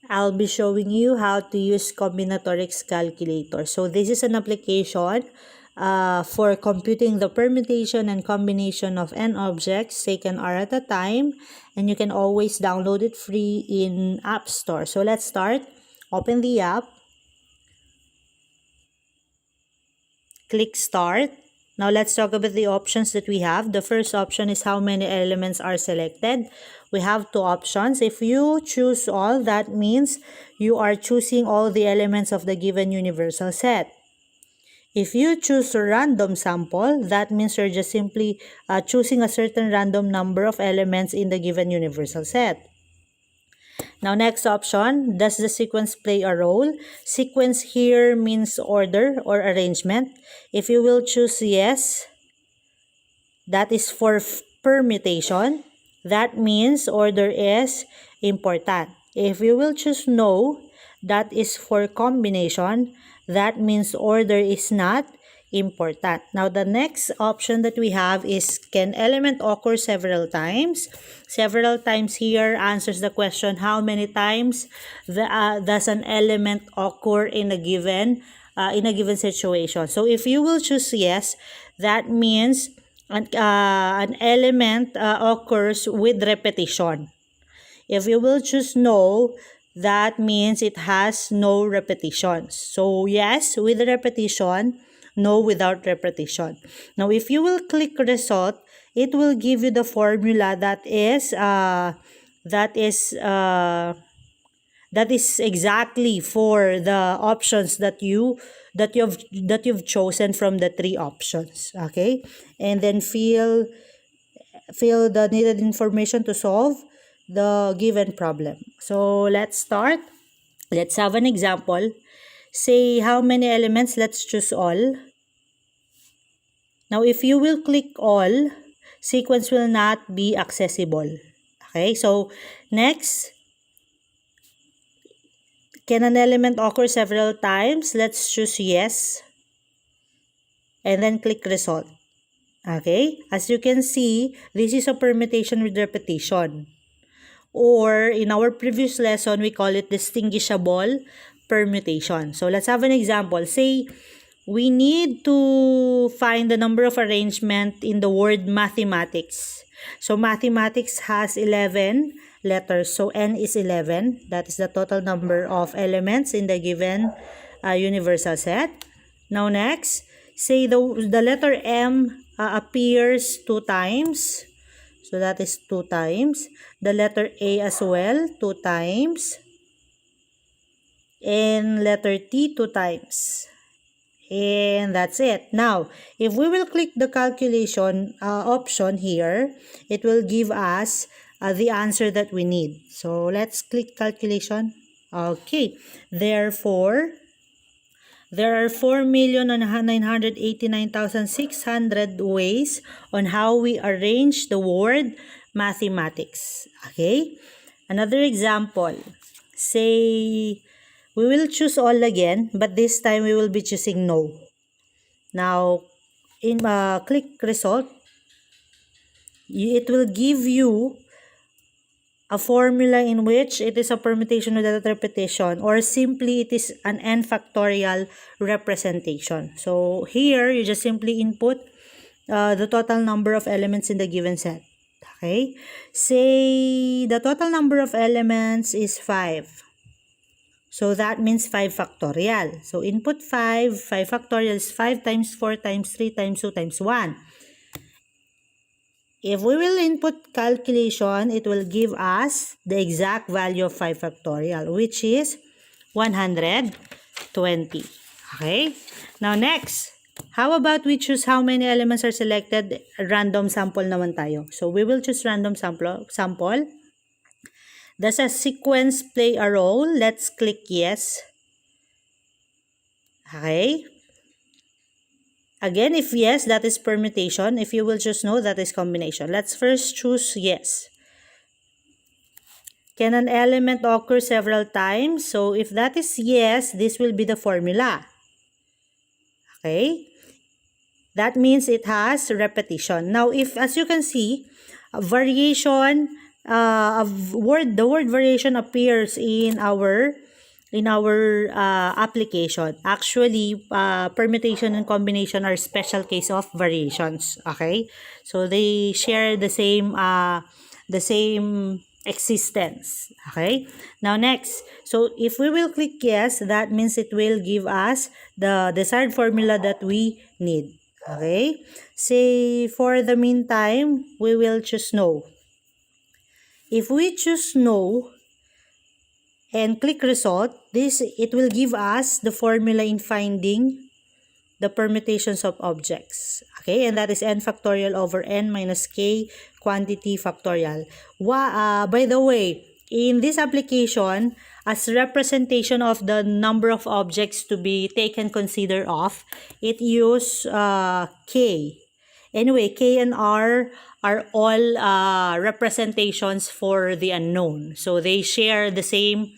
I'll be showing you how to use combinatorics calculator. So this is an application for computing the permutation and combination of n objects. Take an hour at a time, and you can always download it free in App Store. So let's start. Open the app. Click Start. Now let's talk about the options that we have. The first option is how many elements are selected. We have two options. If you choose all, that means you are choosing all the elements of the given universal set. If you choose a random sample, that means you're just simply choosing a certain random number of elements in the given universal set. Now, next option, does the sequence play a role? Sequence here means order or arrangement. If you will choose yes, that is for permutation. That means order is important. If you will choose no, that is for combination. That means order is not important. Now, the next option that we have is, can element occur several times? Several times here answers the question, how many times does an element occur in a given situation? So if you will choose yes, that means an element occurs with repetition. If you will choose no, that means it has no repetitions. So yes with repetition, no without repetition. Now if you will click result, it will give you the formula that is exactly for the options that you've chosen from the three options. Okay, and then fill the needed information to solve the given problem. So let's start. Let's have an example. Say how many elements? Let's choose all. Now if you will click all, sequence will not be accessible. Okay, so next, can an element occur several times? Let's choose yes. And then click result. Okay, as you can see, this is a permutation with repetition. Or in our previous lesson, we call it distinguishable permutation. So let's have an example. Say we need to find the number of arrangement in the word mathematics. So mathematics has 11 letters. So n is 11. That is the total number of elements in the given universal set. Now next, say the letter M appears 2 times. So that is 2 times. The letter A as well, 2 times. And letter T, 2 times. And that's it. Now, if we will click the calculation option here, it will give us the answer that we need. So let's click calculation. Okay. Therefore, there are 4,989,600 ways on how we arrange the word mathematics. Okay? Another example. Say, we will choose all again, but this time we will be choosing no. Now, in click result, it will give you a formula in which it is a permutation without repetition, or simply it is an n factorial representation. So here you just simply input the total number of elements in the given set. Okay, say the total number of elements is 5. So that means 5 factorial. So input 5 factorial is 5 times 4 times 3 times 2 times 1. If we will input calculation, it will give us the exact value of 5 factorial, which is 120. Okay? Now next, how about we choose how many elements are selected? Random sample naman tayo. So we will choose random sample. Does a sequence play a role? Let's click yes. Okay. Again, if yes, that is permutation. If you will choose no, that is combination. Let's first choose yes. Can an element occur several times? So if that is yes, this will be the formula. Okay? That means it has repetition. Now, if, as you can see, variation the word variation appears in our application. Actually, permutation and combination are special case of variations. Okay, so they share the same existence. Okay, now next, so if we will click yes, that means it will give us the desired formula that we need. Okay, say for the meantime, we will choose no. If we choose no and click result, it will give us the formula in finding the permutations of objects. Okay, and that is n factorial over n minus k quantity factorial. By the way, in this application, as representation of the number of objects to be taken consider of, it use k. Anyway, k and r are all representations for the unknown. So they share the same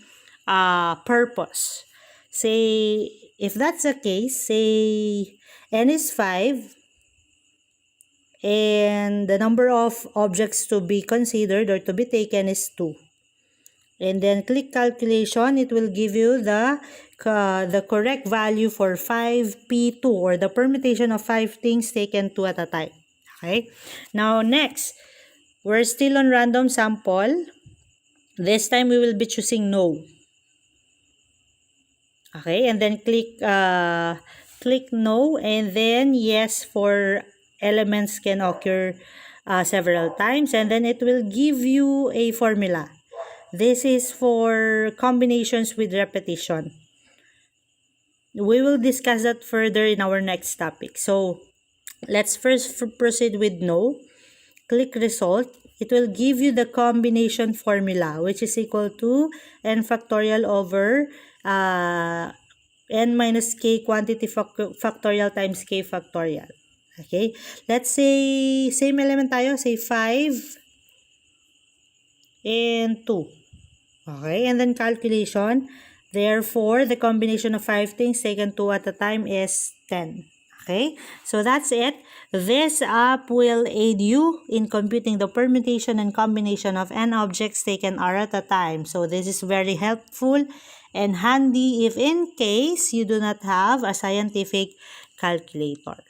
purpose. Say, if that's the case, say n is 5 and the number of objects to be considered or to be taken is 2. And then click calculation, it will give you the correct value for 5p2 or the permutation of 5 things taken 2 at a time. Okay, now next, we're still on random sample. This time we will be choosing no. Okay, and then click no, and then yes for elements can occur several times, and then it will give you a formula. This is for combinations with repetition. We will discuss that further in our next topic. So let's first proceed with no. Click result. It will give you the combination formula, which is equal to n factorial over n minus k quantity factorial times k factorial. Okay, let's say same element tayo, say 5 and 2. Okay, and then calculation. Therefore, the combination of 5 things taken 2 at a time is 10. Okay, so that's it. This app will aid you in computing the permutation and combination of n objects taken r at a time. So this is very helpful and handy if in case you do not have a scientific calculator.